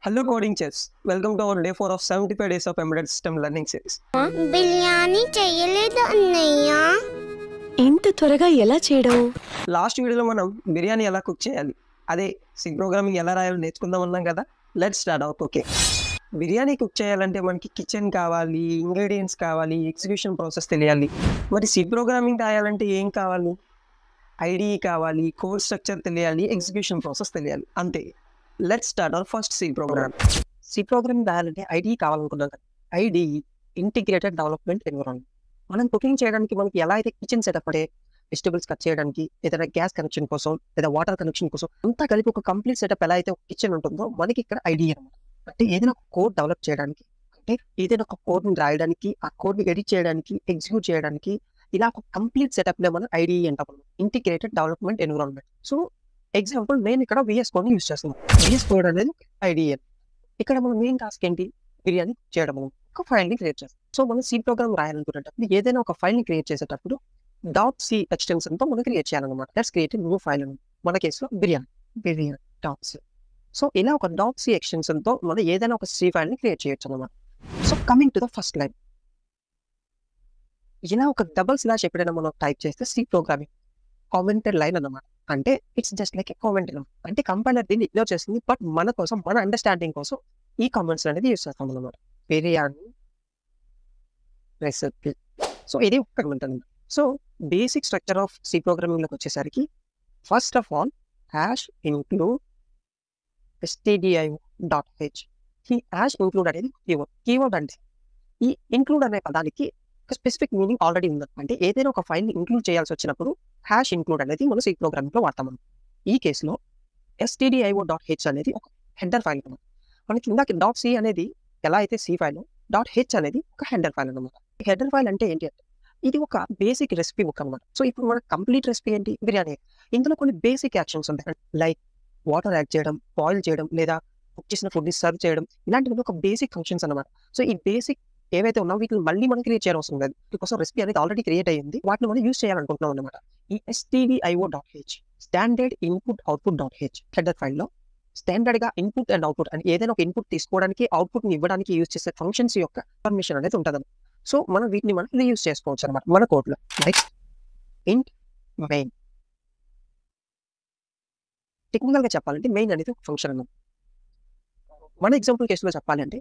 Hello coding chefs, welcome to our day 4 of 75 days of embedded system learning series. Biryani చేయలేదు అన్నయ్య. ఇంత త్వరగా ఎలా చేయడం? లాస్ట్ వీడియోలో మనం బిర్యానీ ఎలా కుక్ చేయాలి, అదే సి ప్రోగ్రామింగ్ ఎలా రాయాలో నేర్చుకుందాం అన్నాం కదా. Let's start out. Okay, biryani cook చేయాలంటే మనకి కిచెన్ కావాలి, ఇంగ్రీడియంట్స్ కావాలి, ఎగ్జిక్యూషన్ ప్రాసెస్ తెలియాలి. మరి సి ప్రోగ్రామింగ్ రాయాలంటే ఏం కావాలి? ఐడిఈ కావాలి, కోడ్ స్ట్రక్చర్ తెలియాలి, ఎగ్జిక్యూషన్ ప్రాసెస్ తెలియాలి, అంతే. Let's start our first C program. C programming రాయాలంటే ఐడిఈ కావాలనుకున్నాం కదా. IDE integrated development environment. మనం కుకింగ్ చేయడానికి మనకి ఎలా అయితే కిచెన్ సెటప్ అంటే వెజిటబుల్స్ కట్ చేయడానికి, ఏదైనా గ్యాస్ కనెక్షన్ కోసం లేదా వాటర్ కనెక్షన్ కోసం అంతా కలిపి ఒక కంప్లీట్ సెటప్ ఎలా అయితే ఒక కిచెన్ ఉంటుందో మనకి ఇక్కడ ఐడిఈ అనమాట. అంటే ఏదైనా ఒక కోడ్ డెవలప్ చేయడానికి, అంటే ఏదైనా ఒక కోడ్ని రాయడానికి, ఆ కోడ్ని ఎడిట్ చేయడానికి, ఎగ్జిక్యూట్ చేయడానికి, ఇలా ఒక కంప్లీట్ సెటప్లో మనం ఐడిఈ అంటాం, integrated development environment. So example నేను ఇక్కడ విఎస్ కోడ్ యూస్ చేస్తున్నాను. విఎస్ కోడ్ అనేది ఐడిఈ. ఇక్కడ మన మెయిన్ టాస్క్ ఏంటి? బిర్యానీ చేయడం. ఒక ఫైల్ని క్రియేట్ చేస్తాం. సో మనం సి ప్రోగ్రామ్ రాయాలనుకునేటప్పుడు ఏదైనా ఒక ఫైల్ని క్రియేట్ చేసేటప్పుడు .c ఎక్స్టెన్షన్తో మనం క్రియేట్ చేయాలన్నమాట. లెట్స్ క్రియేట్ న్యూ ఫైల్ అని, మన కేసులో బిర్యానీ .c. సో ఇలా ఒక .c ఎక్స్టెన్షన్తో మనం ఏదైనా ఒక సి ఫైల్ని క్రియేట్ చేయొచ్చు అన్నమాట. So coming to the first line, ఇలా ఒక డబుల్ స్లాష్ ఎప్పుడైనా మనం టైప్ చేస్తే సి ప్రోగ్రామింగ్ కామెంటెడ్ లైన్ అన్నమాట. అంటే it's just like A comment. అంటే కంపైలర్ దీన్ని ఇగ్నోర్ చేస్తుంది, బట్ మన కోసం, మన అండర్స్టాండింగ్ కోసం ఈ కామెంట్స్ అనేది యూస్ చేస్తాం అన్నమాట. బిర్యానీ రెసిపీ. సో ఇది ఒక కామెంట్ అన్నమాట. So basic structure of C ప్రోగ్రామింగ్లోకి వచ్చేసరికి first of all hash include stdio.h. ఈ హ్యాష్ ఇంక్లూడ్ అనేది కీవర్డ్ అంటే ఈ ఇంక్లూడ్ అనే పదానికి ఒక స్పెసిఫిక్ మీనింగ్ ఆల్రెడీ ఉంది. అంటే ఏదైనా ఒక ఫైల్ని ఇంక్లూడ్ చేయాల్సి వచ్చినప్పుడు హ్యాష్ ఇంక్లూడ్ అనేది మనం సి ప్రోగ్రామింగ్లో వాడతాం. ఈ కేసులో stdio.h అనేది ఒక హెడర్ ఫైల్ అన్నమాట. మనకి ఇందాక .c అనేది ఎలా అయితే సి ఫైల్, .h అనేది ఒక హెడర్ ఫైల్ అన్నమాట. హెడర్ ఫైల్ అంటే ఏంటి అంటే ఇది ఒక బేసిక్ రెసిపీ బుక్ అన్నమాట. సో ఇప్పుడు మన కంప్లీట్ రెసిపీ ఏంటి? బిర్యానీ. ఇందులో కొన్ని బేసిక్ యాక్షన్స్ ఉంటాయి, లైక్ వాటర్ యాడ్ చేయడం, బాయిల్ చేయడం, లేదా కుక్ చేసిన ఫుడ్ని సర్వ్ చేయడం, ఇలాంటివి ఒక బేసిక్ ఫంక్షన్స్ అన్నమాట. సో ఈ బేసిక్ ఏవైతే ఉన్నాయో వీటిని మళ్ళీ మనం క్రియేట్ చేయడం అవసరం లేదు. బికాస్ రెసిపీ అనేది ఆల్రెడీ క్రియేట్ అయ్యింది, వాటిని మనం యూస్ చేయాలనుకుంటున్నాం అనమాట. ఈ stdio.h స్టాండర్డ్ ఇన్పుట్ అవుట్పుట్.h హెడర్ ఫైల్లో స్టాండర్డ్గా ఇన్పుట్ అండ్ అవుట్పుట్ అని ఏదైనా ఒక ఇన్పుట్ తీసుకోవడానికి, అవుట్పుట్ని ఇవ్వడానికి యూస్ చేసే ఫంక్షన్స్ యొక్క పర్మిషన్ అనేది ఉంటుంది. సో మనం వీటిని మనం రీయూస్ చేసుకోవచ్చు అనమాట మన కోడ్లో. నెక్స్ట్ ఇంట్ మెయిన్. టెక్నికల్గా చెప్పాలంటే మెయిన్ అనేది ఒక ఫంక్షన్ అన్నమాట. మన ఎగ్జాంపుల్ కేసులో చెప్పాలి అంటే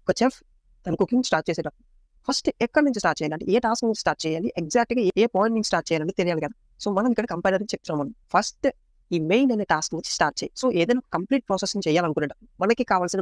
ఒక చెఫ్ తన కుకింగ్ స్టార్ట్ చేసేటప్పుడు ఫస్ట్ ఎక్కడి నుంచి స్టార్ట్ చేయాలి, అంటే ఏ టాస్క్ నుంచి స్టార్ట్ చేయాలి, ఎగ్జాక్ట్గా ఏ పాయింట్ నుంచి స్టార్ట్ చేయాలని తెలియాలి కదా. సో మనం ఇక్కడ కంపైలర్ చెప్తున్నాం, ఫస్ట్ ఈ మెయిన్ అనే టాస్క్ నుంచి స్టార్ట్ చేయి. సో ఏదైనా కంప్లీట్ ప్రాసెస్ చేయాలనుకునేటప్పుడు మనకి కావాల్సిన